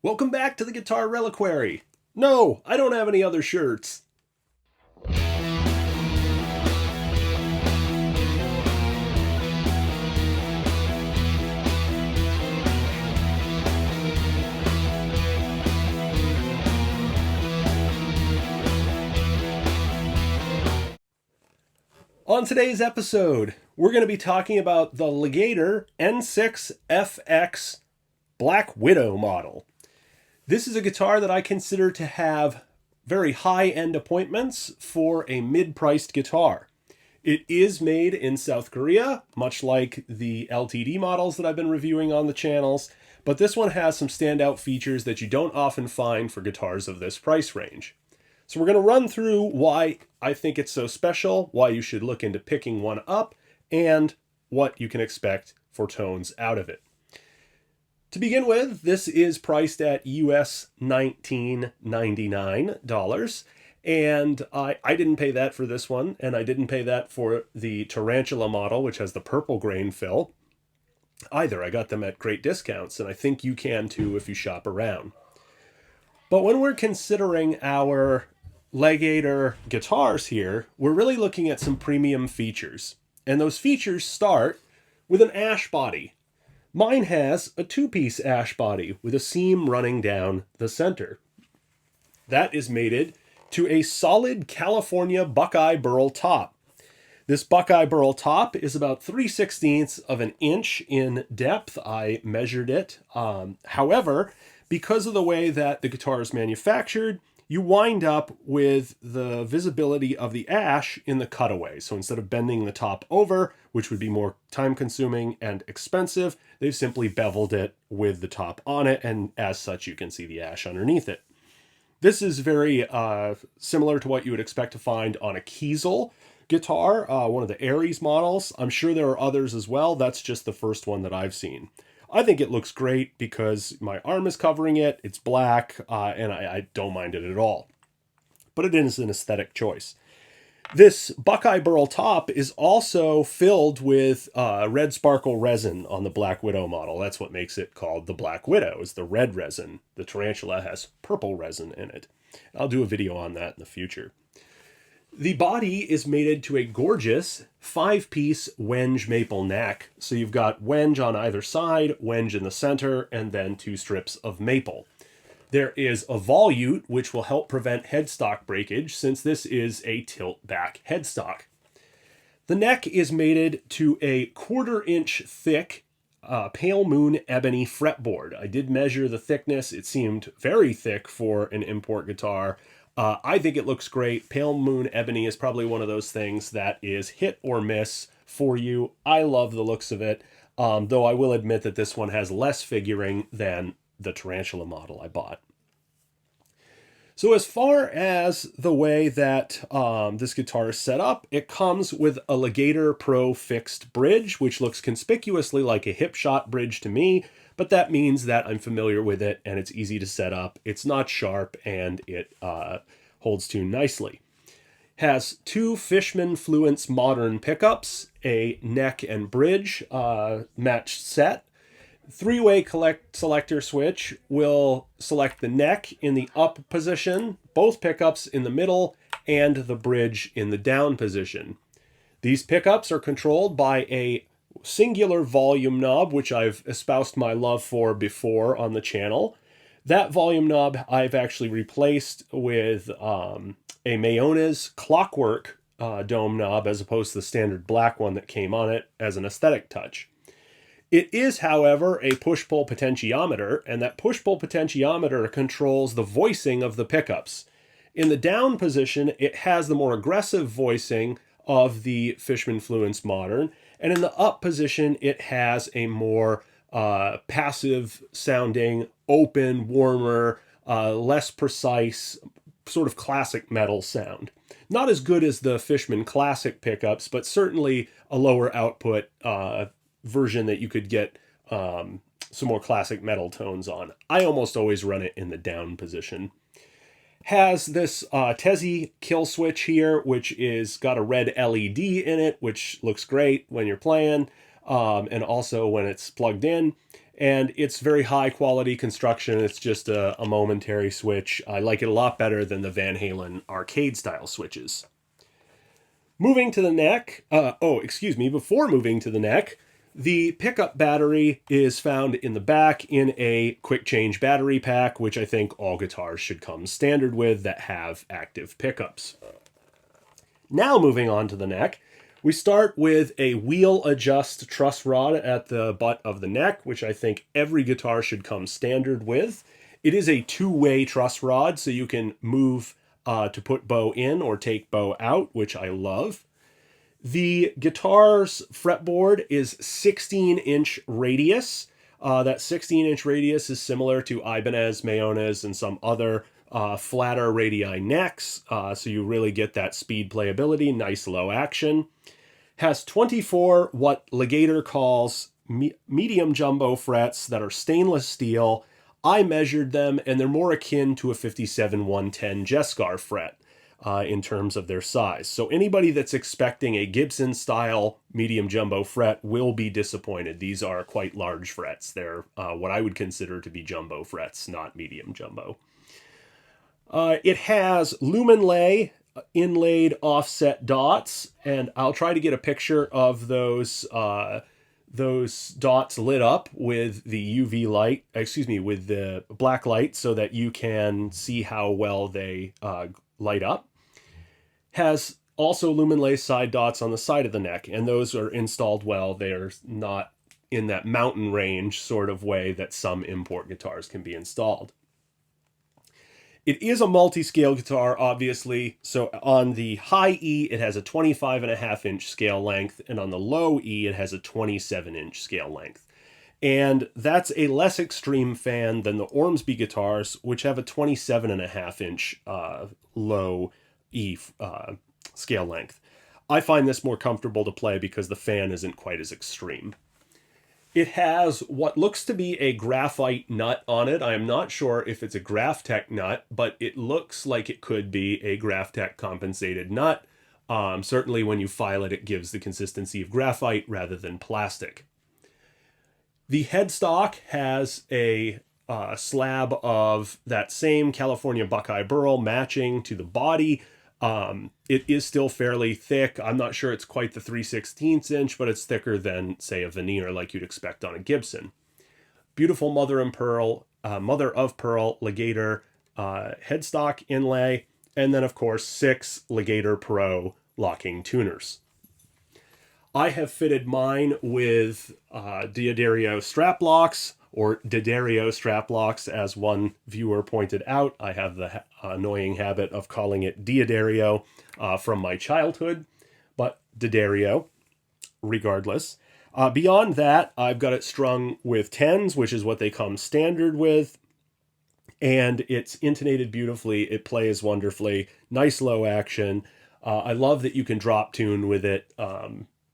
Welcome back to the Guitar Reliquary. No, I don't have any other shirts. On today's episode, we're going to be talking about the Legator N6FX Black Widow model. This is a guitar that I consider to have very high-end appointments for a mid-priced guitar. It is made in South Korea, much like the LTD models that I've been reviewing on the channels, but this one has some standout features that you don't often find for guitars of this price range. So we're going to run through why I think it's so special, why you should look into picking one up, and what you can expect for tones out of it. To begin with, this is priced at US $19.99, and I didn't pay that for this one, and I didn't pay that for the Tarantula model, which has the purple grain fill, either. I got them at great discounts, and I think you can too if you shop around. But when we're considering our Legator guitars here, we're really looking at some premium features. And those features start with an ash body. Mine has a two-piece ash body with a seam running down the center. That is mated to a solid California Buckeye burl top. This Buckeye burl top is about 3/16 of an inch in depth. I measured it. However, because of the way that the guitar is manufactured, you wind up with the visibility of the ash in the cutaway. So instead of bending the top over, which would be more time-consuming and expensive, they've simply beveled it with the top on it, and as such, you can see the ash underneath it. This is very similar to what you would expect to find on a Kiesel guitar, one of the Aries models. I'm sure there are others as well. That's just the first one that I've seen. I think it looks great because my arm is covering it, it's black, and I don't mind it at all. But it is an aesthetic choice. This Buckeye burl top is also filled with red sparkle resin on the Black Widow model. That's what makes it called the Black Widow, is the red resin. The Tarantula has purple resin in it. I'll do a video on that in the future. The body is mated to a gorgeous 5-piece wenge maple neck. So you've got wenge on either side, wenge in the center, and then 2 strips of maple. There is a volute, which will help prevent headstock breakage since this is a tilt-back headstock. The neck is mated to a 1/4-inch thick pale moon ebony fretboard. I did measure the thickness. It seemed very thick for an import guitar. I think it looks great. Pale moon ebony is probably one of those things that is hit or miss for you. I love the looks of it, though I will admit that this one has less figuring than the Tarantula model I bought. So as far as the way that this guitar is set up, it comes with a Legator Pro fixed bridge, which looks conspicuously like a hip shot bridge to me, but that means that I'm familiar with it and it's easy to set up. It's not sharp and it holds tune nicely. Has 2 Fishman Fluence modern pickups, a neck and bridge matched set. 3-way selector switch will select the neck in the up position, both pickups in the middle, and the bridge in the down position. These pickups are controlled by a singular volume knob, which I've espoused my love for before on the channel. That volume knob I've actually replaced with a Mayones clockwork dome knob as opposed to the standard black one that came on it as an aesthetic touch. It is, however, a push-pull potentiometer, and that push-pull potentiometer controls the voicing of the pickups. In the down position, it has the more aggressive voicing of the Fishman Fluence Modern, and in the up position, it has a more passive-sounding, open, warmer, less precise, sort of classic metal sound. Not as good as the Fishman Classic pickups, but certainly a lower output version that you could get some more classic metal tones on. I almost always run it in the down position. Has this Tezzy kill switch here, which is got a red LED in it, which looks great when you're playing, and also when it's plugged in. and it's very high quality construction. It's just a momentary switch. I like it a lot better than the Van Halen arcade style switches. Moving to the neck, before moving to the neck, the pickup battery is found in the back in a quick change battery pack, which I think all guitars should come standard with that have active pickups. Now moving on to the neck, we start with a wheel adjust truss rod at the butt of the neck, which I think every guitar should come standard with. It is a two-way truss rod, so you can move to put bow in or take bow out, which I love. The guitar's fretboard is 16-inch radius. That 16-inch radius is similar to Ibanez, Mayones, and some other flatter radii necks, so you really get that speed playability, nice low action. Has 24 what Legator calls medium jumbo frets that are stainless steel. I measured them, and they're more akin to a 57-110 Jescar fret in terms of their size. So anybody that's expecting a Gibson-style medium jumbo fret will be disappointed. These are quite large frets. They're what I would consider to be jumbo frets, not medium jumbo. It has lumen lay inlaid offset dots, and I'll try to get a picture of those dots lit up with the UV light, with the black light, so that you can see how well they light up. Has also lumen lay side dots on the side of the neck, and those are installed well. They're not in that mountain range sort of way that some import guitars can be installed. It is a multi-scale guitar, obviously, so on the high E, it has a 25.5-inch scale length, and on the low E, it has a 27-inch scale length. And that's a less extreme fan than the Ormsby guitars, which have a 27.5-inch low E scale length. I find this more comfortable to play because the fan isn't quite as extreme. It has what looks to be a graphite nut on it. I am not sure if it's a Graphtec nut, but it looks like it could be a Graphtec compensated nut. Certainly when you file it, it gives the consistency of graphite rather than plastic. The headstock has a slab of that same California Buckeye burl matching to the body. It is still fairly thick. I'm not sure it's quite the 3/16 inch, but it's thicker than, say, a veneer like you'd expect on a Gibson. Beautiful mother of pearl Legator headstock inlay, and then of course 6 Legator Pro locking tuners. I have fitted mine with D'Addario strap locks, or D'Addario strap locks, as one viewer pointed out. I have the annoying habit of calling it D'Addario from my childhood, but D'Addario, regardless. Beyond that, I've got it strung with 10s, which is what they come standard with, and it's intonated beautifully. It plays wonderfully, nice low action. I love that you can drop tune with it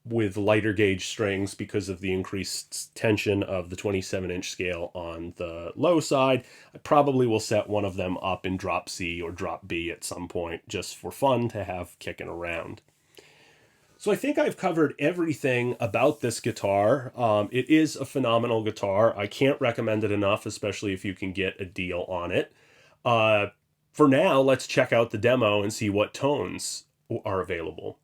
with lighter gauge strings because of the increased tension of the 27-inch scale on the low side. I probably will set one of them up in drop C or drop B at some point just for fun to have kicking around. So I think I've covered everything about this guitar. It is a phenomenal guitar. I can't recommend it enough, especially if you can get a deal on it. For now, let's check out the demo and see what tones are available.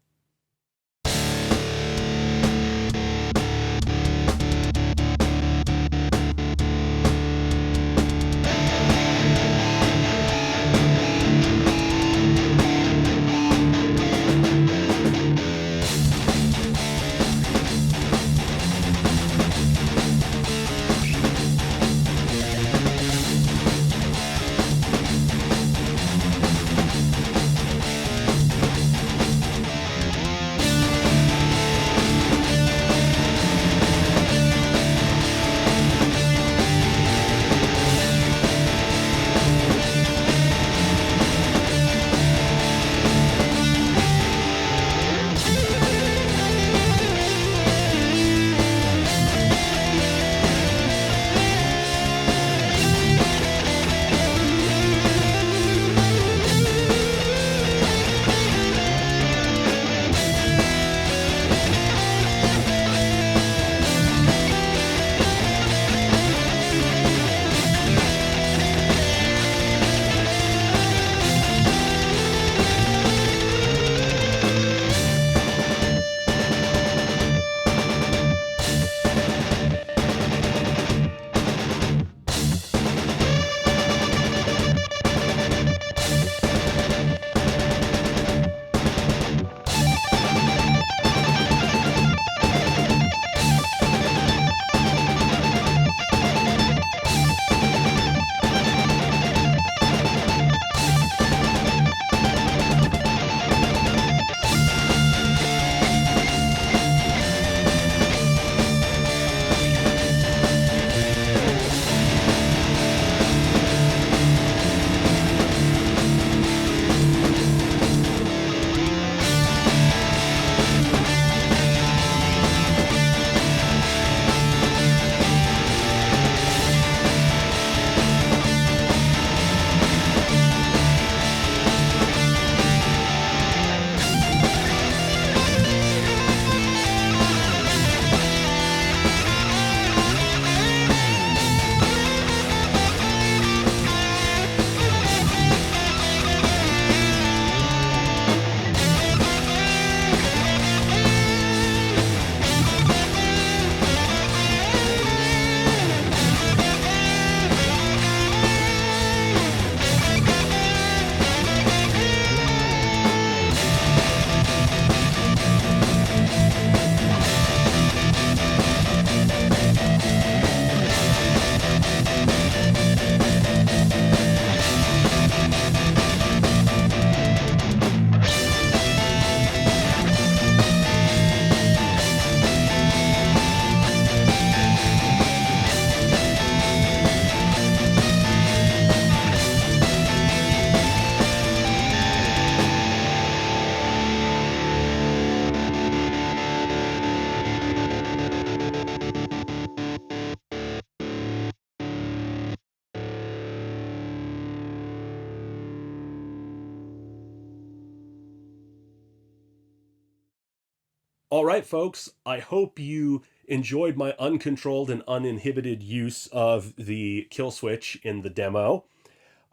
All right, folks, I hope you enjoyed my uncontrolled and uninhibited use of the kill switch in the demo.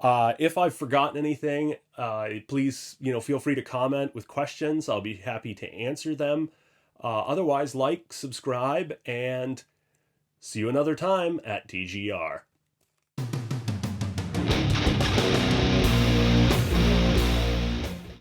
If I've forgotten anything, please, feel free to comment with questions. I'll be happy to answer them. Otherwise, like, subscribe, and see you another time at TGR.